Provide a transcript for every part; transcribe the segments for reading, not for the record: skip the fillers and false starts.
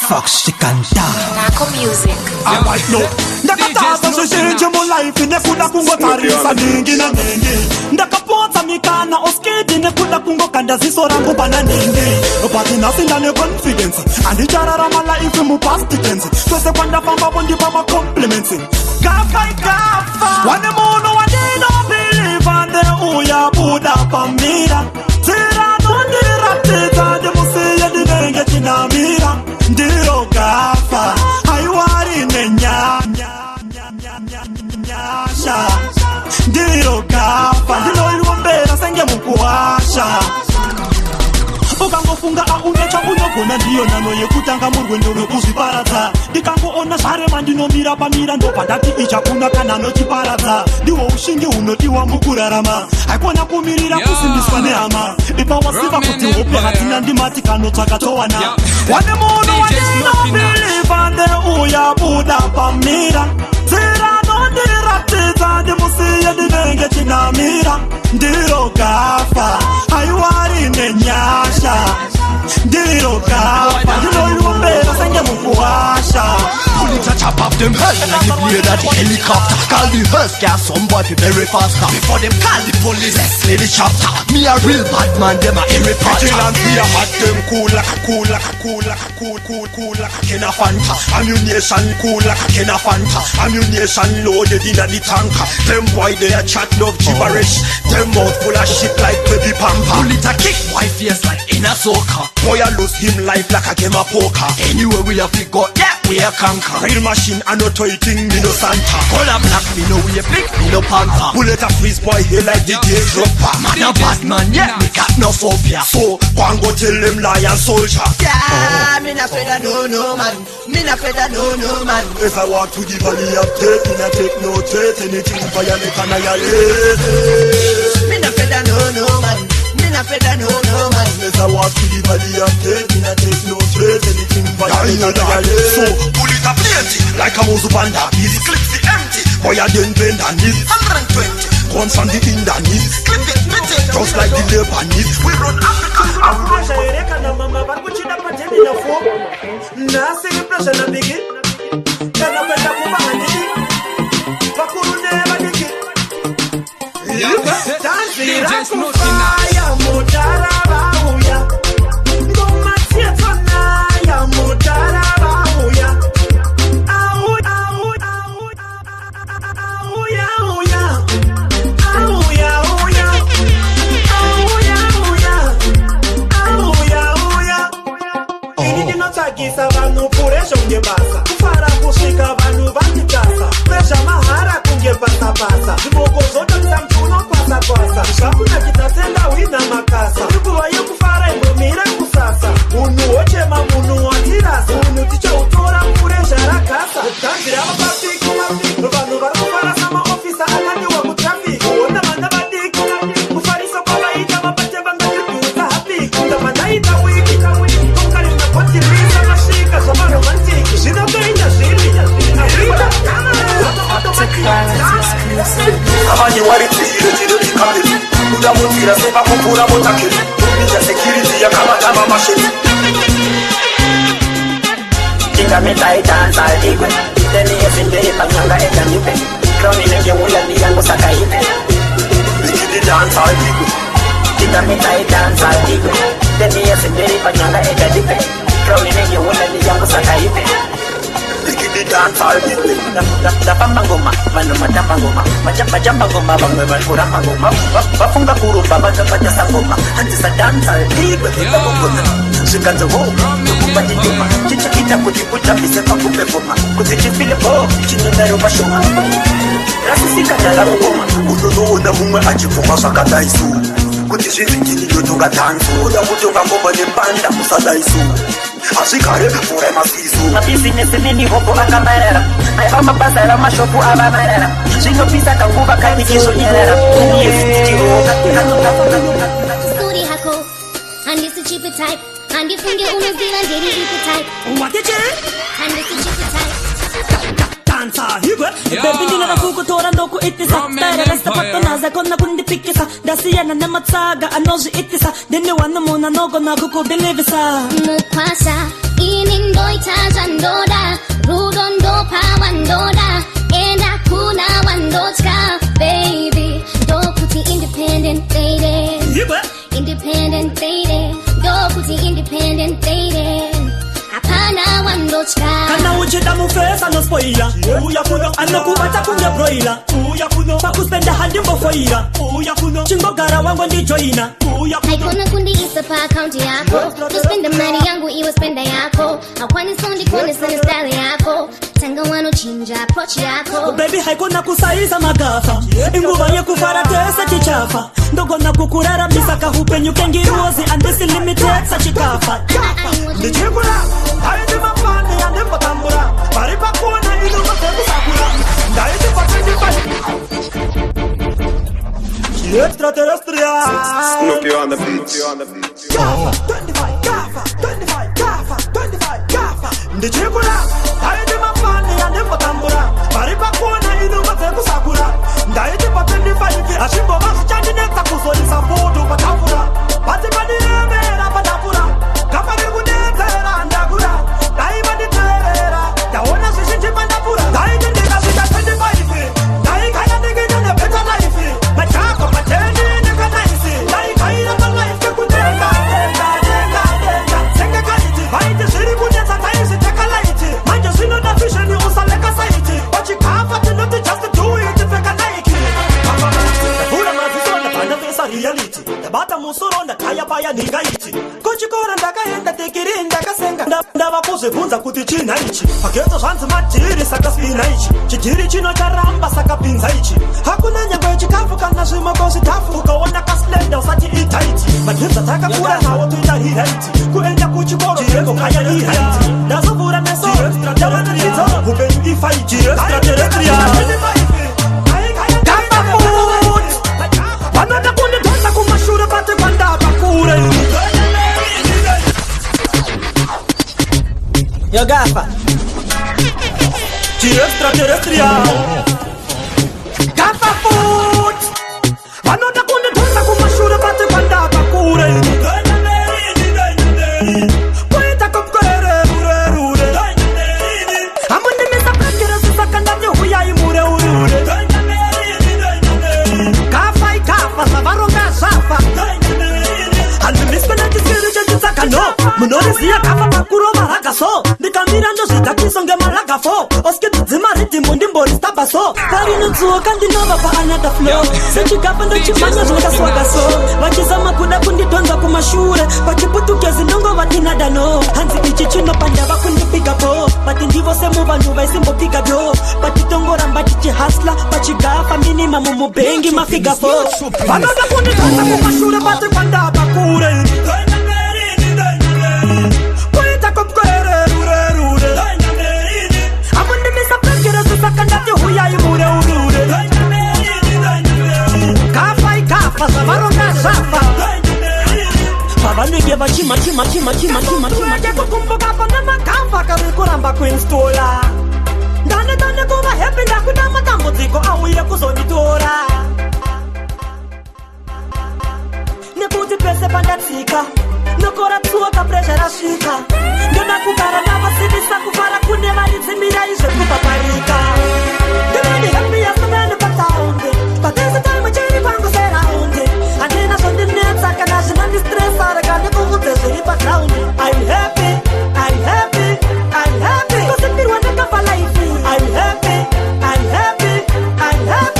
Foxikanta Nako music I might know Ndakatasa shushinji mu life Nekuda kungo tarisa ningi na ningi Ndakapota mikana oskidi Nekuda kungo kanda ziso rangu bana ningi But inasinda ne confidence Andi jarara ma life mu past tense Twese kwanda famba bondi baba complimenting Gafa gafa Wane mono wane no believe Ande uya buda pamira Tira no ndiraptita Demusiye dinenge chinamira Ndiro gafa Haiwari nenya Nyasha Ndiro gafa Ndino ilumbera senge mukuasha Ukangofunga aunecha unogona ndiyo nano yekutanga murwendo rwekuzviparadza ndikangoona zvarema ndinomira pamira ndopandati ichakuna kana nochiparadza ndiwo ushingi unodiwa mukurarama haikona kumirira kusimbiswa nehama ipawasiva kuti hope hatina ndimati kanotsvaka towana wane munhu wandinombiliva ndeuya buda pamira ndiraptidza ndimusiye ndinenge chinamira ndiro gafa haiwari nenyasha ndiro gafa ndinoiwombera senge mukuwasha Bullet chop up them hell like the blade of the helicopter. Call the hearse gas, some boy be very faster. Before them call the police, let's play the chopper. Me a real bad man, them a Harry Potter. Vigilante, me a hot them cool like a cool like a cool like a cool like a can of Fanta. Ammunition cool like a can of Fanta. Ammunition loaded in the tanker. Them boy they a chat love gibberish. Them mouth full of shit like baby pamper. Bullet a kick boy face like in a soccer. Boy I lose him life like a game of poker. Anywhere we have to go, yeah we a conquer. Real machine I no toy thing, me no Santa. Color black, me no way blick, me no panther. Bullet a freeze boy here like the day dropper. Man a bad man, yeah, we got no phobia. So, go and go tell them lion soldier. Yeah, me not afraid of no man. Me not afraid of no man. If I walk to the valley of death, me not take no threat. Anything violate and annihilate. Me not afraid of no man. Me not afraid of no man. If I walk to the valley of death, me not take no threat. Anything violate and annihilate. So, bullet a plenty, like a Muzubanda. These clips the empty. Boy I didn't bend and need 120. Guns on the Indanese. Clip it, spit it, just like the Lebanese. We run Africa. Takisa vanhu puresha ungebasa kufara kusvika vanhu vanitasa presha mahara kungebasa basa zviboko zvotamisa mchuno kwasa kwasa zvakunakidza senda wina makasa nguva yekufara ingomira kusasa munhu wochema munhu watirasa munhu tichautora puresha rakasa dhanzi rava papiki vanhu vari kufara samaofisa ananiwa kutrafiki ona vana vadiki kufarisa kwavaita mabate vangatidhudza hapiki ndamandaita wiki kotirisa mashika zvamaromantiki zvinotoita zviri abanye waritsire chinotikamiri kudamutira sepakupura motakiri ija security yakabatama mashini ingametaitanza igwe teniyezindei panyanga eganipe kroninengeulandiyangu likididanza igwe ingametaitanza igwe teniyezindei panyanga eganipe kroninengeulandiyangu Dapamba ngoma, vano matamba ngoma, majamba ngoma, vamwe varkuramba ngoma, vafunga kurumba, vajasa ngoma, handisa danza, ligwe kutagogona, zvinganzo ho, tukupati ngoma, chichakita kuti kutambise pakupe ngoma, kuti chifile bo, chinodaro vashoma, rasisika dala ngoma, unonoona mumwe achipfuma zvakadaisu, kuti zvinzvingini yotonga dhansu, uda kutonga ngoma nepanda musadaisu. Azvikare mvura mafisu mabhizinesi minihobo akamarara aiva mabasa ramashopu avamarara zvinopisa kanguva kanikizonyerera Suri hako handisi chipi type handifunge unozila ndiri ipi type wakeche handisi chipi type dansa higwe baby ndinara kukutora ndoku itisa tare rasta patonaza kona kundipikisa dasiyana namatsaga anozvi itisa deni wana mona nogo na kukubilivisa mukwasa ini Uchida mufesa no spoila Uya kuno Anokubata kunge broila Uya kuno Pakuspenda handi mbofoila Uya kuno Chingogara wangu ndi joina Uya kuno Haikona kundi isapa account yako Tuspenda mani yangu iwe spenda yako Hakwani sondi kone sana style yako Tanga wano chinja approach yako Baby haikona kusaiza magafa Inguva ye kufara tesa chichafa Ndogo na kukurara misaka hupenyuke ngiruozi Andisi limited sa chikafa Ndichikula Haidi mapani ya nimbo tambura Baripa kuona inu matebu sakura Ndaiti pakeji Extraterrestrial Snoopy on the beat. Gafa, 25, gafa, 25, gafa, 25, gafa Ndichikula Haidi mapani ya nimbo tambura Baripa kuona inu matebu sakura Ndaiti pakeji Ashimbo basu chandi nekta kuzolisa foto patafura Bati badi emera patafura Kapani kudetera ndagura Dai badi terera Yaona shishinji pandapura Dai jindika shita 25 Dai kaya nigi jane beta life Machako mateni nega nice Dai kaya na life kudenga Denga, denga, denga Senge kaliti Baiti shiri kudeta taisi teka laiti Manja sino na fisheni usaleka saiti Wachi kafa tinoti just do it Feka naiki Ula mazisona panda pesa reality Tabata musuronda kaya paya niga ichi Kuchikora ndaka henda tekiri ndaka senga Ndava kuse funza kuti china ichi Paketo shanzi matiri saka spina ichi Chitiri chino charamba saka pinza ichi Hakuna nyangwe chikafu kana shimo kosi tafu Ukaona kaslenda usati itaiti Matinza taka kura hawa tuita hiraiti Kuenda kuchikoro chieko kaya hiraiti Nasovura meso Jamana nito Kupenyu ifaiti Extraterrestrial Kamba food Wanada kundi tonda kumashure pate kwanda pakure Yo gafa Extraterrestrial Gafa food Wanada kundi tonda kumashure pate kwanda pakure Kuita kumkwere ure ure Amundi misa prakira sisakanda huya imure ure Kafa ikafa savaronga safa Andimispenati siri chenjitsaka no Munoriziya kafa pakuro maraga so Ndikamira ndozvidakisonge maraga fo Osketidzima ridhimu ndimboristaba so Parinodzuoka ndinova pa another flow Sechigapa ndochimanya zvakaswaga so Vachizama kuda kundidonza kumashure Pachiputukezi ndongova tinadano Hanzi ichi chinopanda vakundipiga po Pati ndivo semu vanhu vaisimbopiga do Patitongoramba tichihasla Pachigafa minimum mubengi mafiga fo Vanoda kundidonza kumashure pati kwanda pakure Kuita kumkwere rure rure Amundimisa prakira sisakandati huya imure urure Kafa ikafa savaronga safa Pavanenge vachima Kuwaje kukumbuka pana makafa Kavikuramba kuinstola Dane kuva happy ndakuda matambudziko auye kuzonditora Nekuti pese pandatsika Nokora tsuoka pressure rasvika Ndona kugara navasivisa kufara kune varidzimira izve kupaparika Ndineni happiest man pataundi Patese time chiri pangu seraundi Handina zvondinetsa kana zvinandistresa rega ndikuvudze zviri pagraundi I'm happy Kusipirwa ndakafa life I'm happy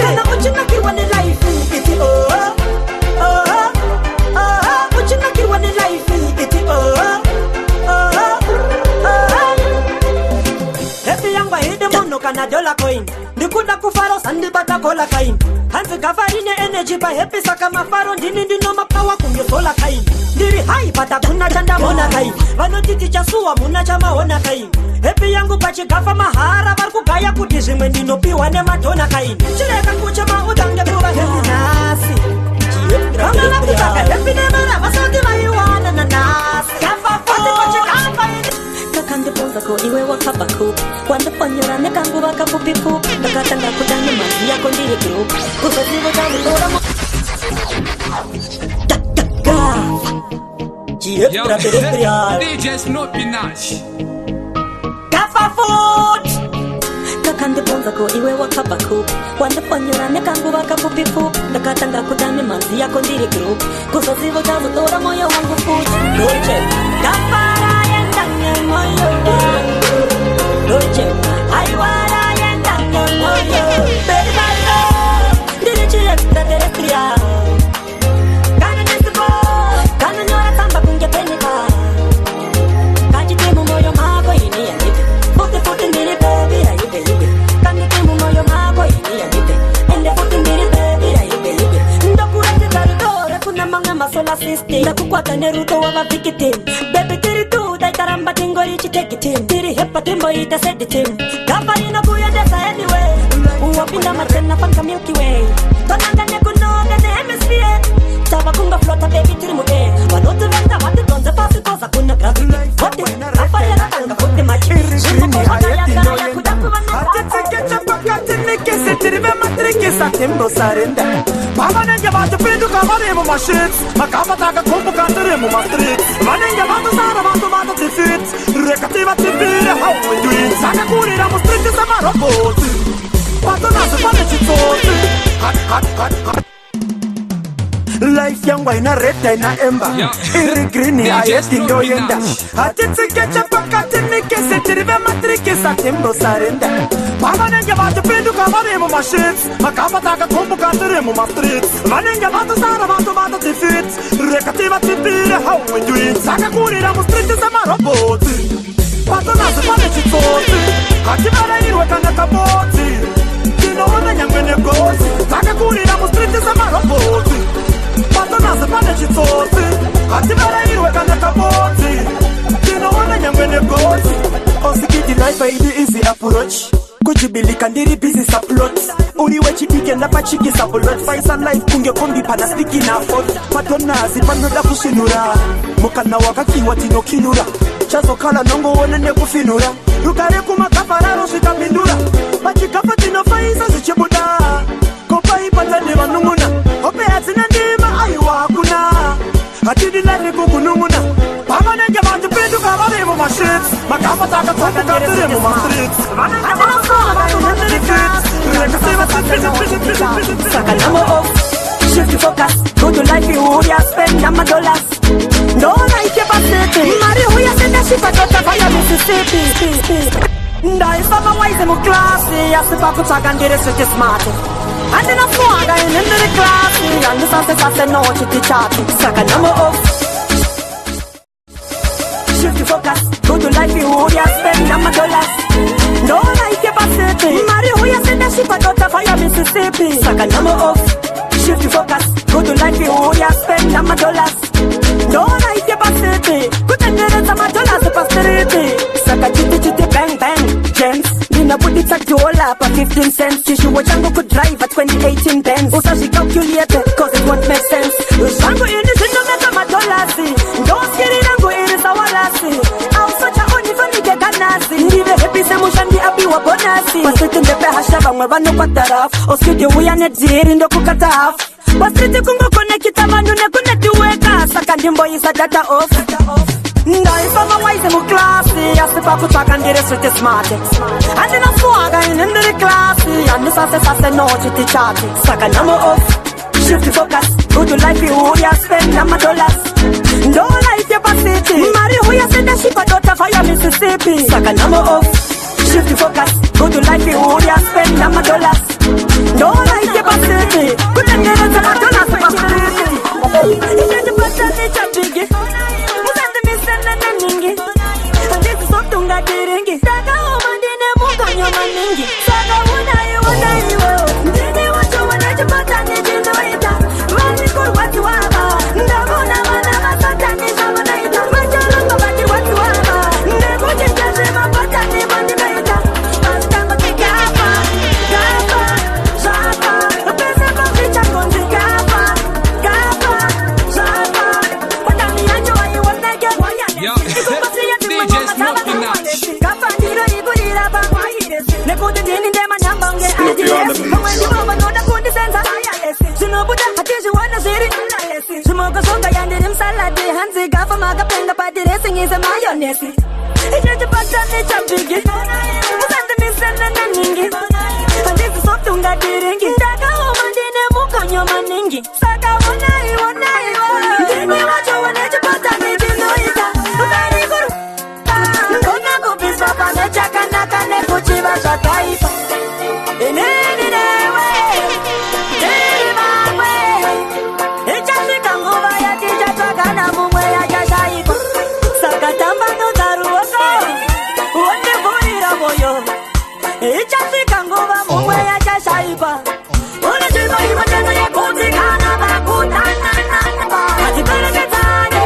Kana uchinakirwa nelaifi iti uchinakirwa nelaifi iti Happy yangu hide mono kana dollar coin Ndikuda kufaro sandibata kola kain Hanzi gafarine energy pa happy saka mafaro Ndini ndino mapawa kunge sola kain Ndiri hai pata kuna chanda mona kain Vanotiti chasuwa muna chama ona kain Happy yangu pachigafa mahara Varkugaya kuti zvimwe ndinopiwa nemadona kain Chireka kucha mautange kuva happy nasi Vanga vakutaka happy nemara vasati vaiwana nanasi Gafa fote pachigafa Kakandiponza ko iwe wakabaku Wandiponyora nekanguva kapupipu Ndakatanga kudani mazi yako ndiri group Kuzozivo zamudora mo Extraterrestrial DJ Snoopy Nash Gafa food Kakandiponza ko iwe wakabaku Wandiponyora nekanguva kapupipu Ndakatanga kudani mazi yako ndiri group Kuzozivo zamudora moyo wangu futi Dolce Gafara yendanye moyo wangu Dolce Neruto wava victim. Baby tiri do dai karamba tingori chitekitim. Tiri hepa timbo ita seditim. Gafarina kuya desa anyway. Uwapinda matena panka Milky Way. Tonanga nekunoga ne hemisphere. Tava kunga flota baby tiri mude. Wanotu venda wati donze pasi koza kuna gravi. Wote gafarina tanga wote machi. Shimbo hayati no yenda. Hatete kecha pakati mikese tiri ve matrike sa timbo sarenda. Baba nenge batu pindu kavaremo ma shit. Makaba taga kumbu kanteremo ma street. Vanenge batu sara batu batu defeat. Rekativa tibire how we do it. Saka kuri ramo street sama robot. Batu nasu pame chitoti. Hot. Life young why na red na ember. Iri greeny ayeti no yenda. Hatete kecha pakati mikese tiri ve matrike sa timbo sarenda. Baba nenge batu pindu kavaremo ma shit. Makaba taga kumbu kanteremo ma street. Vanenge batu sara batu batu defeat. Rekativa tibire how we do it. Saka kuri ramo street sama robot. Batu nasu pame chitoti. Hakibara irwe kana kaboti. Kino wana nyangwene gozi. Saka kuri ramo street sama robot. Batu nasu pame chitoti. Hakibara irwe kana kaboti. Kino wana nyangwene gozi. Osikiti life baby easy approach. Kujibili kandiri busy subplot. Uriwe chidike na pachiki subplot. Faisa life kunge kombi pana stiki na fort. Patonazi panoda kushinura. Mukana wakakiwa tino kinura. Chazo kala nongo wonene kufinura. Rukare kumakafararo shikamindura. Pachikafa tino faisa zichibuda. Kopa ipata nima nunguna. Hope atina nima ayuwa hakuna. Hatidi life kukununguna. Pama nenge batu pindu kavaremo ma shit. Makapa taka toka kateremo ma street. Sakalamo off, shift focus. Go to life you ya spend na dollars. No like your basket. Mari who ya send a ship at the fire Mississippi. Ndai sama wise mu class. Ya sipa kutaka ndire swete smart. Andi na swaga in the class. Andi sase no chiti chati. Sakalamo off. Shift focus. Go to life you ya spend na dollars. No like your basket. Mari who ya send a ship at the fire Mississippi. Sakalamo off. Shift focus. Go to life you ya spend na dollars. No like your basket. Kutendere sama dollars pastority. Saka chiti bang bang. Gems. Nina put it at $1 per 15 cents. Tishu wachango could drive at 2018 Benz. Usashi calculator cause it won't make sense. Ushango ini sindo meka madolasi. Don't get it ango ini sawalasi. Au socha oni fanike kanasi. Ndive happy se mushandi api wa bonasi. Pasiti ndepe hashaba mwebano kwa taraf. Oskidi uya netiri ndo kukata half. Pasiti kungo kone kitamanu ne kunetiweka. Saka ndimbo isa data off. Ndai sama wise mu class. Asipa kutaka ndire swete smart. Andi na swaga in the class. Andi sase no chiti chati. Saka namo off. Shift focus. Go to life you ya spend na dollars. No life your basket. Mari who ya send a ship at the fire Mississippi. Saka namo off. Shift focus. Go to life you ya spend na dollars. No life your basket. Kutendere sama dollars pastority. Ije patani chapige. Musande misana na ningi. Andi sotunga diringi. Saka omandine mukanyo maningi. Saka unai wo. Ndine wacho wanaje patani jinoita. Wani kur watu waba. Ndabona mana masatani zamonaita. Machalanga bati watu waba. Ndego jinjaze mapatani mandimaita. Astamba kikapa. Kapa. Shaka. Pesa maficha konzi kapa. Kapa. Shaka. Patani yanyo ayi wanege wanyane. DJ Smoky Nash. Kapa ndiro igurira bangwahirese. Nekuti ndini ndema nyambange adirese. Mwenye mama noda kundi senza. Sinobuda hatishi wana ziri. Smoka soka yandiri msaladi. Hanzi gafa magapenga padirese ngise mayonesi. Ijeje patani chapigi. Musante misene na ningi. Handisi sotunga diringi. Ndaka omandine mukanyo maningi. Saka wanai wo. Ndini wacho waneje patani jinoita. Uberi guru. Kona kubiswa pane chakana kane kuchiva shakaifa. Ineni newe. Diri mangwe. Ichashika nguva ya tija chakana mumwe ya jashaifa. Saka tamba no daruoso. Uote vurira moyo. Ichashika nguva mumwe ya jashaifa. Ule chiva ima tena ya kuti kana bakutana. Hati pere ketane.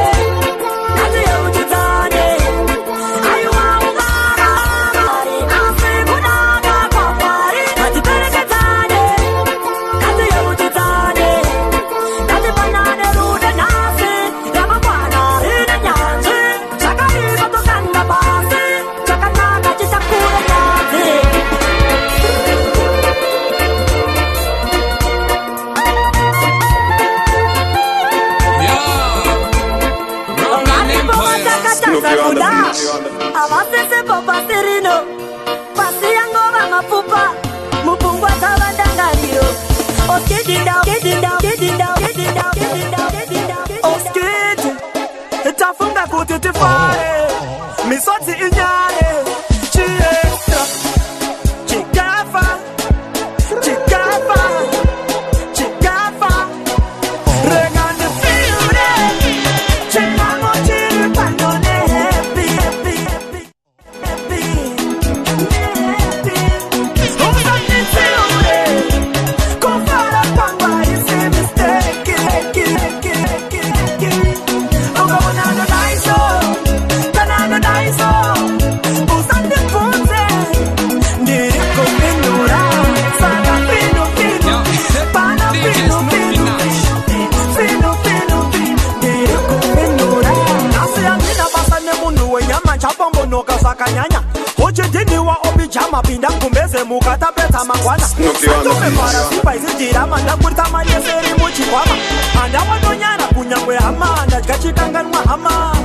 Sese popa serino Pasi yangova mafupa Mupungwa tabandangalio Oskidinda Oskid Itafunga kuti tifare Misoti inyare Chiesa Chikafa Regane fiure Chenamo chiri pandone happy Usani fiure Kufara pangwa isi mistake Ugawana daiso Kanana daiso Usani punze Niko pinura Sana pinu Pana pinu Chapambonoka sakanyanya Ochidiniwa obijama pinda kumbeze mukata peta mangwana Santume para supa izijira manda kurta mayeseri muchikwama Anda wadonyana kunyangwe hama Anda chikachikanganwa hama